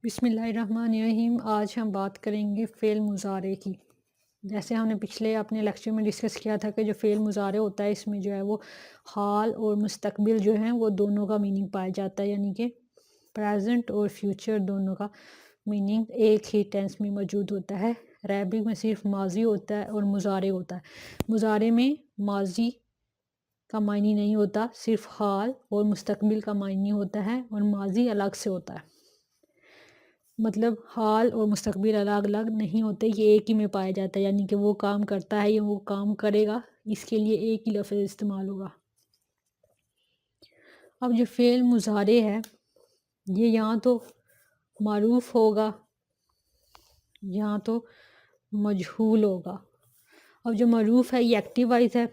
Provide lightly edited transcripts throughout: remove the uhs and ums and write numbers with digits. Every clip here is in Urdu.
بسم اللہ الرحمن الرحیم۔ آج ہم بات کریں گے فعل مضارع کی۔ جیسے ہم نے پچھلے اپنے لیکچر میں ڈسکس کیا تھا کہ جو فعل مضارع ہوتا ہے اس میں جو ہے وہ حال اور مستقبل جو ہیں وہ دونوں کا میننگ پایا جاتا ہے، یعنی کہ پریزنٹ اور فیوچر دونوں کا میننگ ایک ہی ٹینس میں موجود ہوتا ہے۔ عربک میں صرف ماضی ہوتا ہے اور مضارع ہوتا ہے۔ مضارع میں ماضی کا معنی نہیں ہوتا، صرف حال اور مستقبل کا معنی ہوتا ہے، اور ماضی الگ سے ہوتا ہے۔ مطلب حال اور مستقبل الگ الگ نہیں ہوتے، یہ ایک ہی میں پایا جاتا ہے، یعنی کہ وہ کام کرتا ہے یا وہ کام کرے گا، اس کے لیے ایک ہی لفظ استعمال ہوگا۔ اب جو فعل مضارع ہے یہ یہاں تو معروف ہوگا، یہاں تو مجہول ہوگا۔ اب جو معروف ہے یہ ایکٹیو وائز ہے،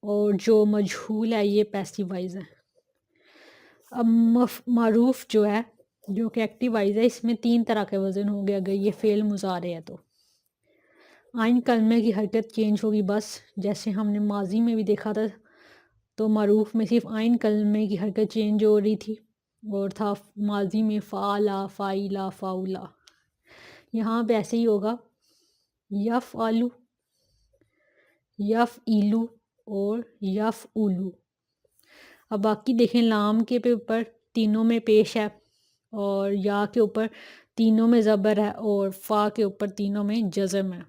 اور جو مجہول ہے یہ پیسیو وائز ہے۔ اب معروف جو ہے جو کہ ایکٹیو وائز ہے، اس میں 3 طرح کے وزن ہوں گے اگر یہ فعل مضارع ہے تو۔ آئین کلمے کی حرکت چینج ہوگی بس، جیسے ہم نے ماضی میں بھی دیکھا تھا، تو معروف میں صرف آئین کلمے کی حرکت چینج ہو رہی تھی، اور تھا ماضی میں فعلا، فائلا، فاؤلا۔ یہاں پہ ایسے ہی ہوگا، یفعلو، یفعلو اور یفعلو۔ اب باقی دیکھیں، لام کے اوپر تینوں میں پیش ہے، اور یا کے اوپر تینوں میں زبر ہے، اور فا کے اوپر تینوں میں جزم ہے۔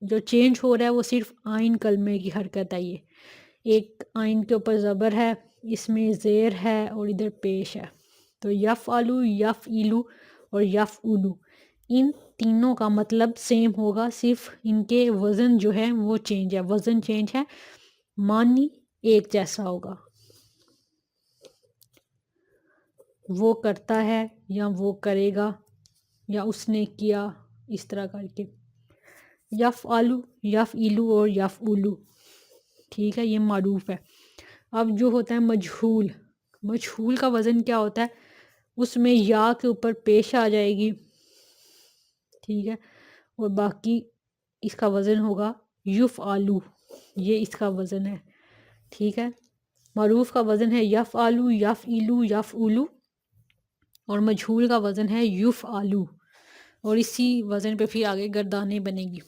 جو چینج ہو رہا ہے وہ صرف آئین کلمے کی حرکت ہے۔ یہ ایک آئین کے اوپر زبر ہے، اس میں زیر ہے، اور ادھر پیش ہے۔ تو یفعلو، یفعلو اور یفعلو، ان تینوں کا مطلب سیم ہوگا، صرف ان کے وزن جو ہے وہ چینج ہے، وزن چینج ہے، معنی ایک جیسا ہوگا۔ وہ کرتا ہے یا وہ کرے گا یا اس نے کیا، اس طرح کر کے۔ یفعلو، یفعلو اور یفعلو، ٹھیک ہے، یہ معروف ہے۔ اب جو ہوتا ہے مجہول، مجہول کا وزن کیا ہوتا ہے؟ اس میں یا کے اوپر پیش آ جائے گی، ٹھیک ہے، اور باقی اس کا وزن ہوگا یفعلو، یہ اس کا وزن ہے، ٹھیک ہے۔ معروف کا وزن ہے یفعلو، یفعلو، یفعلو، اور مجہول کا وزن ہے یفعلو، اور اسی وزن پہ پھر آگے گردانیں بنے گی۔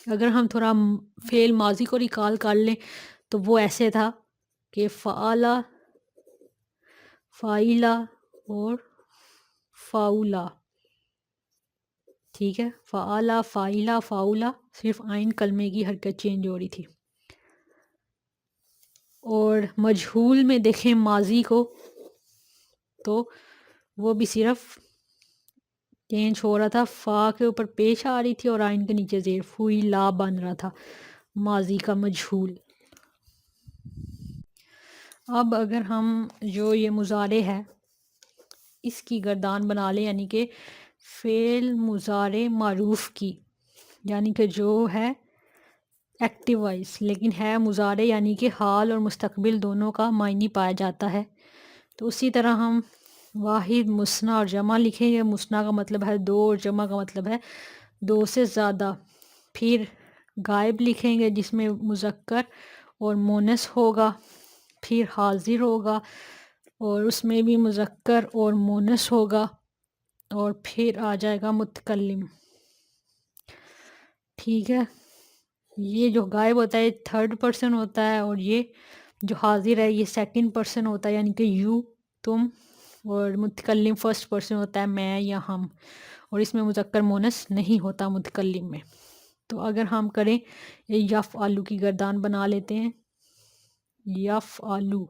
اگر ہم تھوڑا فعل ماضی کو ریکال کر لیں تو وہ ایسے تھا کہ فعلا، فائلا اور فاؤلا، ٹھیک ہے، فعلا، فائلا، فاؤلا، صرف آئین کلمے کی حرکت چینج ہو رہی تھی۔ اور مجہول میں دیکھیں ماضی کو، تو وہ بھی صرف چینج ہو رہا تھا، فا کے اوپر پیش آ رہی تھی اور آئین کے نیچے زیر، فوئی لا بن رہا تھا ماضی کا مجہول۔ اب اگر ہم جو یہ مضارع ہے اس کی گردان بنا لیں، یعنی کہ فعل مضارع معروف کی، یعنی کہ جو ہے ایکٹیو وائز لیکن ہے مضارع، یعنی کہ حال اور مستقبل دونوں کا معنی پایا جاتا ہے، تو اسی طرح ہم واحد، مثنیٰ اور جمع لکھیں گے۔ مثنیٰ کا مطلب ہے 2 اور جمع کا مطلب ہے 2 سے زیادہ۔ پھر غائب لکھیں گے جس میں مذکر اور مونس ہوگا، پھر حاضر ہوگا اور اس میں بھی مذکر اور مونس ہوگا، اور پھر آ جائے گا متکلم، ٹھیک ہے۔ یہ جو غائب ہوتا ہے 3rd پرسن ہوتا ہے، اور یہ جو حاضر ہے یہ 2nd پرسن ہوتا ہے، یعنی کہ یو، تم، اور متکلم 1st پرسن ہوتا ہے، میں یا ہم، اور اس میں مذکر مونس نہیں ہوتا متکلم میں۔ تو اگر ہم کریں یفعلو کی گردان بنا لیتے ہیں، یفعلو،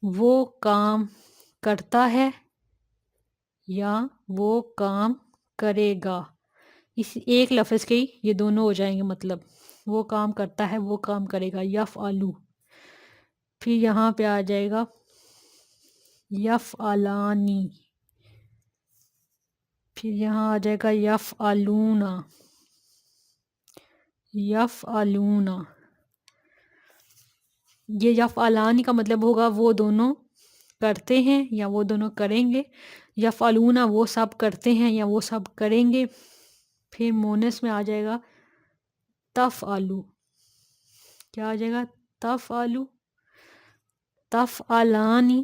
وہ کام کرتا ہے یا وہ کام کرے گا، اس ایک لفظ کے ہی یہ دونوں ہو جائیں گے، مطلب وہ کام کرتا ہے، وہ کام کرے گا، یفعلو۔ پھر یہاں پہ آ جائے گا یفعلانی، پھر یہاں آ جائے گا یفعلون، یفعلون۔ یہ یفعلانی کا مطلب ہوگا وہ دونوں کرتے ہیں یا وہ دونوں کریں گے، یفعلون وہ سب کرتے ہیں یا وہ سب کریں گے۔ پھر مونس میں آ جائے گا تفعلو، کیا آ جائے گا؟ تفعلو، تفعلانی،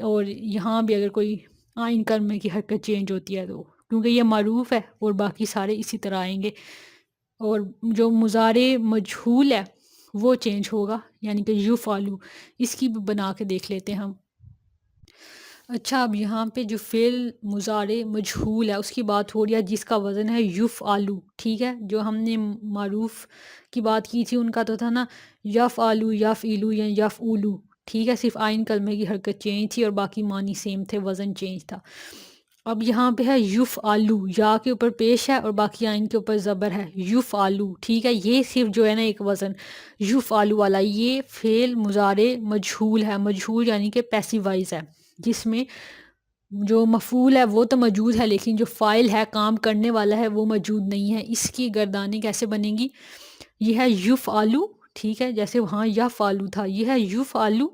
اور یہاں بھی اگر کوئی آئین کلمے کی حرکت چینج ہوتی ہے تو کیونکہ یہ معروف ہے اور باقی سارے اسی طرح آئیں گے، اور جو مضارع مجہول ہے وہ چینج ہوگا، یعنی کہ یفعلو، اس کی بھی بنا کے دیکھ لیتے ہیں ہم۔ اچھا، اب یہاں پہ جو فعل مضارع مجہول ہے اس کی بات ہو رہی ہے، جس کا وزن ہے یفعلو، ٹھیک ہے۔ جو ہم نے معروف کی بات کی تھی ان کا تو تھا نا یفعلو، یفعلو یا یفعولو، ٹھیک ہے، صرف آئین کلمے کی حرکت چینج تھی اور باقی معنی سیم تھے، وزن چینج تھا۔ اب یہاں پہ ہے یفعلو، یا کے اوپر پیش ہے اور باقی آئین کے اوپر زبر ہے، یفعلو، ٹھیک ہے۔ یہ صرف جو ہے نا ایک وزن یفعلو والا، یہ فعل مضارع مجہول ہے، مجہول یعنی کہ پیسیو وائز ہے، جس میں جو مفعول ہے وہ تو موجود ہے لیکن جو فاعل ہے، کام کرنے والا ہے، وہ موجود نہیں ہے۔ اس کی گردانیں کیسے بنے گی؟ یہ ہے یفعلو، ٹھیک ہے، جیسے وہاں یفعلو تھا، یہ ہے یفعلو،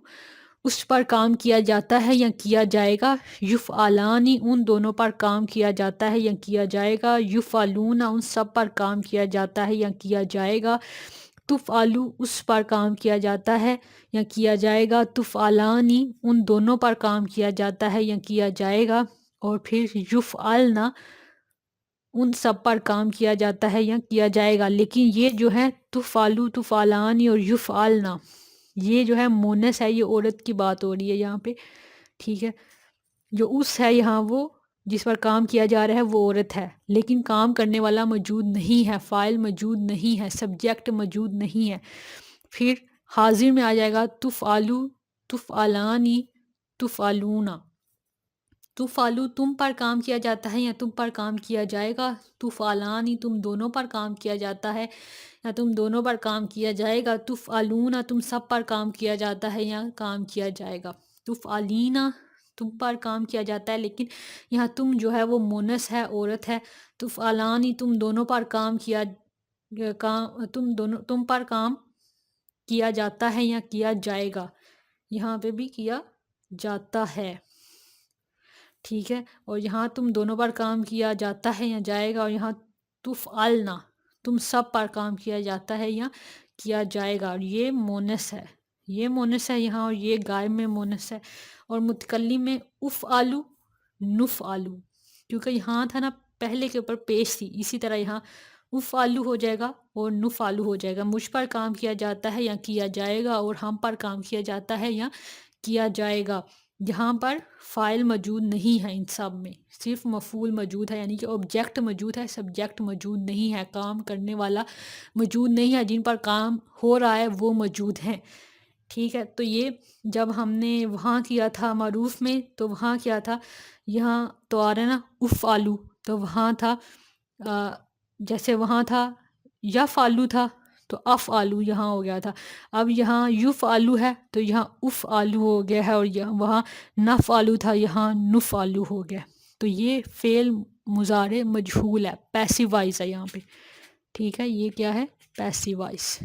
اس پر کام کیا جاتا ہے یا کیا جائے گا، یفعلانی، ان دونوں پر کام کیا جاتا ہے یا کیا جائے گا، یفعلون، ان سب پر کام کیا جاتا ہے یا کیا جائے گا، تفعلو، اس پر کام کیا جاتا ہے یا کیا جائے گا، تفعلانی، ان دونوں پر کام کیا جاتا ہے یا کیا جائے گا، اور پھر یفعلنا، ان سب پر کام کیا جاتا ہے یا کیا جائے گا۔ لیکن یہ جو ہے تفعلو، تفعلانی اور یفعلنا، یہ جو ہے مونس ہے، یہ عورت کی بات ہو رہی ہے یہاں پہ، ٹھیک ہے۔ جو اس ہے یہاں، وہ جس پر کام کیا جا رہا ہے وہ عورت ہے، لیکن کام کرنے والا موجود نہیں ہے، فاعل موجود نہیں ہے، سبجیکٹ موجود نہیں ہے۔ پھر حاضر میں آ جائے گا تفعلو، تفعلانی، تفعلونا۔ تفعلو، تم پر کام کیا جاتا ہے یا تم پر کام کیا جائے گا، تفعلانی، تم دونوں پر کام کیا جاتا ہے یا تم دونوں پر کام کیا جائے گا، تفعلونا، تم سب پر کام کیا جاتا ہے یا کام کیا جائے گا، تفعلینا، تم پر کام کیا جاتا ہے، لیکن یہاں تم جو ہے وہ مونس ہے، عورت ہے، تفعلانی، تم دونوں پر کام کیا، تم پر کام کیا جاتا ہے یا کیا جائے گا، یہاں پہ بھی کیا جاتا ہے، ٹھیک ہے۔ اور یہاں تم دونوں پر کام کیا جاتا ہے یا جائے گا، اور یہاں تفعلنا، تم سب پر کام کیا جاتا ہے یا کیا جائے گا، اور یہ مونس ہے، یہ مونس ہے یہاں، اور یہ غائب میں مونس ہے، اور متکلم میں افعلو، نفعلو، کیونکہ یہاں تھا نا پہلے کے اوپر پیش تھی، اسی طرح یہاں افعلو ہو جائے گا اور نفعلو ہو جائے گا، مجھ پر کام کیا جاتا ہے یا کیا جائے گا، اور ہم پر کام کیا جاتا ہے یا کیا جائے گا۔ یہاں پر فاعل موجود نہیں ہے، ان سب میں صرف مفعول موجود ہے، یعنی کہ آبجیکٹ موجود ہے، سبجیکٹ موجود نہیں ہے، کام کرنے والا موجود نہیں ہے، جن پر کام ہو رہا ہے وہ موجود ہیں، ٹھیک ہے۔ تو یہ جب ہم نے وہاں کیا تھا معروف میں، تو وہاں کیا تھا، یہاں تو آ رہا ہے نا افعلو، تو وہاں تھا جیسے وہاں تھا یفعلو تھا تو افعلو یہاں ہو گیا تھا، اب یہاں یفعلو ہے تو یہاں افعلو ہو گیا ہے، اور وہاں نفعلو تھا، یہاں نفعلو ہو گیا، تو یہ فعل مضارع مجہول ہے، پیسیو وائز ہے یہاں پہ، ٹھیک ہے، یہ کیا ہے، پیسیو وائز۔